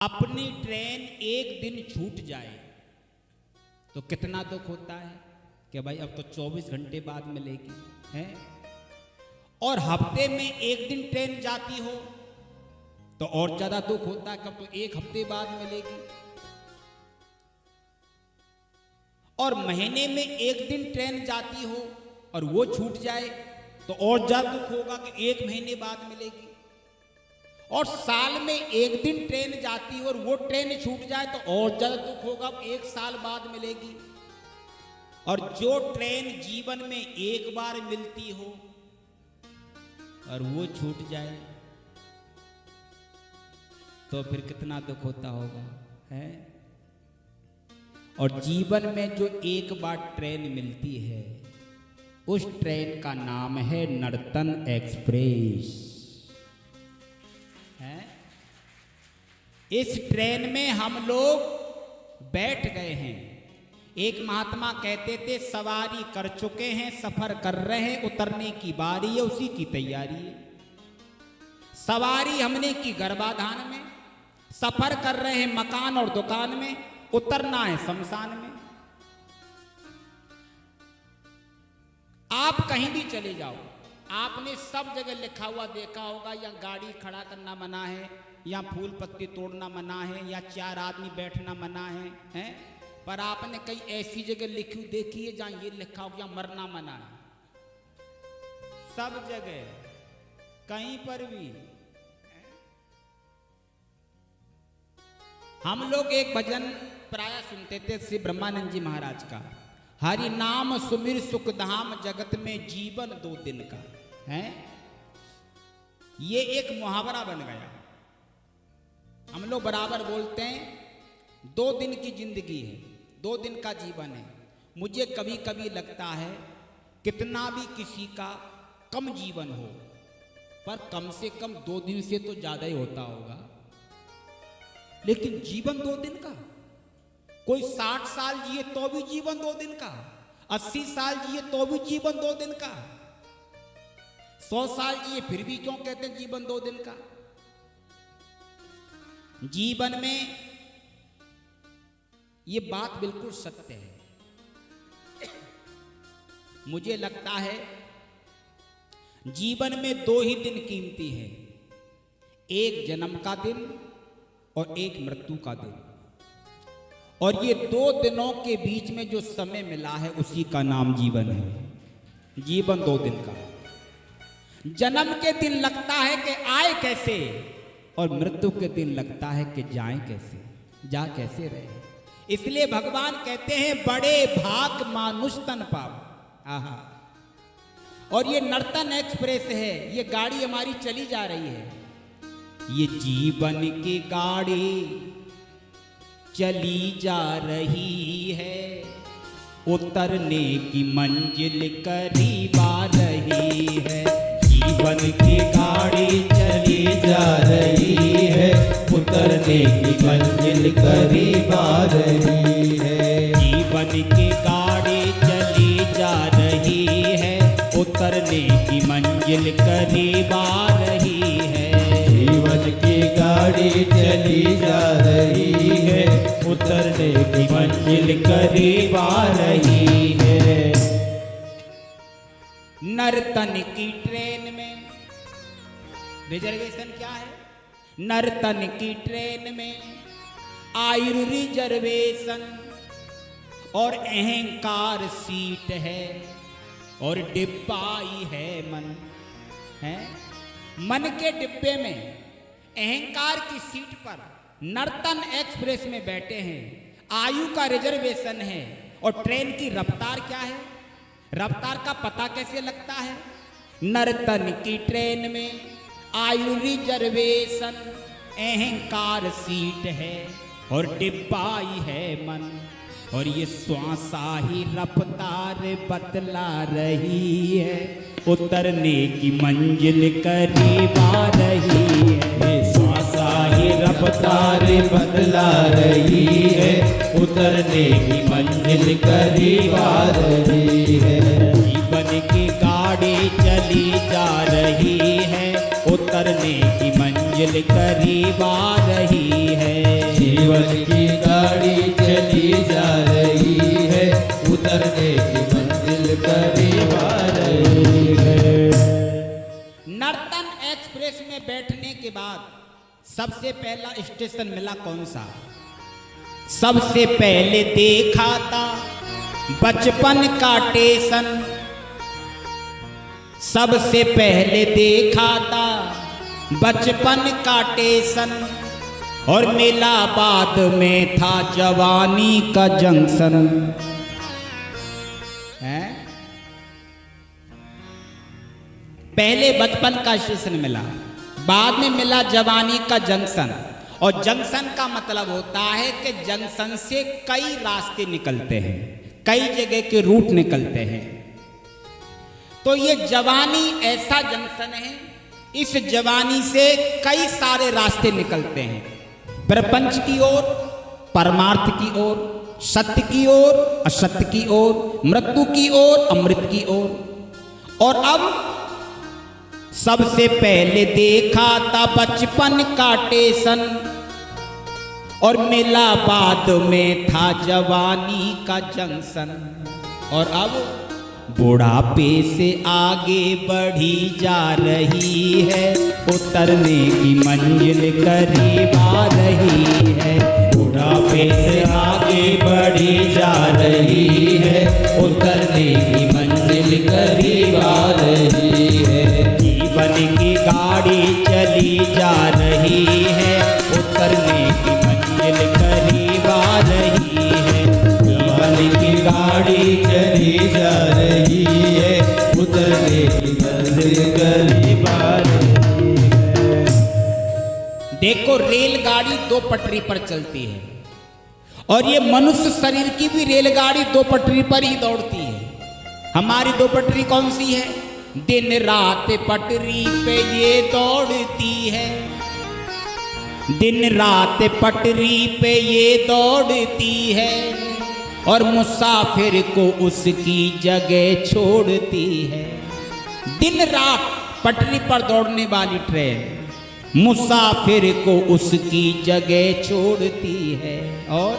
अपनी ट्रेन एक दिन छूट जाए तो कितना दुख होता है कि भाई अब तो 24 घंटे बाद मिलेगी है। और हफ्ते में एक दिन ट्रेन जाती हो तो और ज्यादा दुख होता है कब तो एक हफ्ते बाद मिलेगी। और महीने में एक दिन ट्रेन जाती हो और वो छूट जाए तो और ज्यादा दुख होगा कि एक महीने बाद मिलेगी। और साल में एक दिन ट्रेन जाती हो और वो ट्रेन छूट जाए तो और ज्यादा दुख होगा, एक साल बाद मिलेगी। और जो ट्रेन जीवन में एक बार मिलती हो और वो छूट जाए तो फिर कितना दुख होता होगा है। और जीवन में जो एक बार ट्रेन मिलती है उस ट्रेन का नाम है नर्तन एक्सप्रेस है। इस ट्रेन में हम लोग बैठ गए हैं। एक महात्मा कहते थे सवारी कर चुके हैं, सफर कर रहे हैं, उतरने की बारी है, उसी की तैयारी है। सवारी हमने की गर्भाधान में, सफर कर रहे हैं मकान और दुकान में, उतरना है शमशान में। आप कहीं भी चले जाओ, आपने सब जगह लिखा हुआ देखा होगा, या गाड़ी खड़ा करना मना है, या फूल पत्ती तोड़ना मना है, या 4 आदमी बैठना मना है? पर आपने कई ऐसी जगह लिखी देखी है जहां ये लिखा हो या मरना मना है। सब जगह कहीं पर भी। हम लोग एक भजन प्राय सुनते थे श्री ब्रह्मानंद जी महाराज का, हरि नाम सुमिर सुख धाम जगत में जीवन 2 दिन का है। ये एक मुहावरा बन गया। हम लोग बराबर बोलते हैं 2 दिन की जिंदगी है, 2 दिन का जीवन है। मुझे कभी कभी लगता है कितना भी किसी का कम जीवन हो पर कम से कम 2 दिन से तो ज्यादा ही होता होगा। लेकिन जीवन 2 दिन का, कोई 60 साल जिए तो भी जीवन 2 दिन का, 80 साल जिए तो भी जीवन 2 दिन का, 100 साल जिए फिर भी क्यों कहते हैं जीवन 2 दिन का। जीवन में ये बात बिल्कुल सत्य है। मुझे लगता है जीवन में 2 ही दिन कीमती हैं, एक जन्म का दिन और एक मृत्यु का दिन। और ये 2 दिनों के बीच में जो समय मिला है उसी का नाम जीवन है। जीवन 2 दिन का। जन्म के दिन लगता है कि आए कैसे, और मृत्यु के दिन लगता है कि जाए कैसे, जा कैसे रहे। इसलिए भगवान कहते हैं बड़े भाग मानुष तन पाओ। आहा। और ये नर्तन एक्सप्रेस है, ये गाड़ी हमारी चली जा रही है। ये जीवन की गाड़ी चली जा रही है, उतरने की मंजिल करीब आ रही है। जीवन की गाड़ी चली जा रही है, उतरने की मंजिल करीब आ रही है। जीवन की गाड़ी चली जा रही है, उतरने की मंजिल करीब आ रही है। जीवन की गाड़ी चली जा रही है, उतरने की मंजिल करीब आ रही है। नर्तन की ट्रेन में रिजर्वेशन क्या है? नर्तन की ट्रेन में आयु रिजर्वेशन और अहंकार सीट है, और डिब्बाई है मन है। मन के डिब्बे में अहंकार की सीट पर नर्तन एक्सप्रेस में बैठे हैं। आयु का रिजर्वेशन है और ट्रेन की रफ्तार क्या है? रफ्तार का पता कैसे लगता है? नर्तन की ट्रेन में आयु रिजर्वेशन, अहंकार सीट है और डिब्बाई है मन। और ये श्वासा ही रफ्तार बतला रही है, उतरने की मंजिल करीब आ रही है। श्वासा ही रफ्तार बतला रही है, उतरने की मंजिल करीब आ रही है। जीवन की गाड़ी चली जा रही है, उतरने की मंजिल करीब आ रही है। जीवन की गाड़ी चली जा रही है, उतरने की मंजिल करीब आ रही है। नर्तन एक्सप्रेस में बैठने के बाद सबसे पहला स्टेशन मिला कौन सा? सबसे पहले देखा था बचपन का स्टेशन, सबसे पहले देखा था बचपन का स्टेशन, और मिला बाद में था जवानी का जंक्शन। है पहले बचपन का स्टेशन मिला, बाद में मिला जवानी का जंक्शन। और जंक्शन का मतलब होता है कि जंक्शन से कई रास्ते निकलते हैं, कई जगह के रूट निकलते हैं। तो ये जवानी ऐसा जंक्शन है, इस जवानी से कई सारे रास्ते निकलते हैं, प्रपंच की ओर, परमार्थ की ओर, सत्य की ओर, असत्य की ओर, मृत्यु की ओर, अमृत की ओर। और अब सबसे पहले देखा था बचपन का स्टेशन, और मिला बाद में था जवानी का जंक्शन। और अब बुढ़ापे से आगे बढ़ी जा रही है, उतरने की मंजिल करीब आ रही है। बुढ़ापे से आगे बढ़ी जा रही है, उतरने की मंजिल करीब आ रही है। जीवन की गाड़ी चली जा रही है, उतरने की मंजिल करीब आ रही है। जीवन की गाड़ी चली जा रही है, उतरने की मंजिल करीब आ रही है। देखो, रेलगाड़ी दो पटरी पर चलती है, और ये मनुष्य शरीर की भी रेलगाड़ी दो पटरी पर ही दौड़ती है। हमारी दो पटरी कौन सी है? दिन रात पटरी पे ये दौड़ती है, दिन रात पटरी पे ये दौड़ती है, और मुसाफिर को उसकी जगह छोड़ती है। दिन रात पटरी पर दौड़ने वाली ट्रेन मुसाफिर को उसकी जगह छोड़ती है, और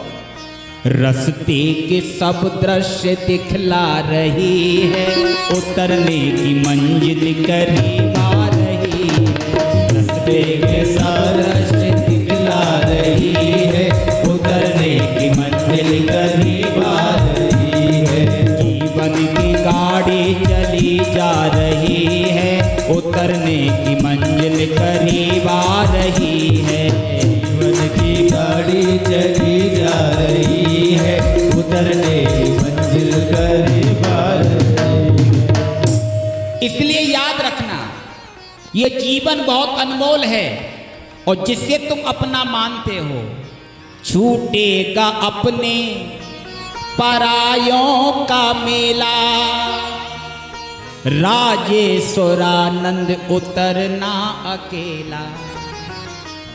रास्ते के सब दृश्य दिखला रही है, उतरने की मंजिल करीब आ रही है। रास्ते के सब दृश्य दिखला रही है, उतरने की मंजिल करीब आ रही है। जीवन की गाड़ी चली जा रही है, उतरने की मंजिल करीब आ रही है। जीवन की गाड़ी चली जा रही है, उतरने की मंजिल करीब आ रही है। इसलिए याद रखना, ये जीवन बहुत अनमोल है, और जिसे तुम अपना मानते हो छूटेगा अपने परायों का मेला। राजेश्वरानंद उतरना अकेला।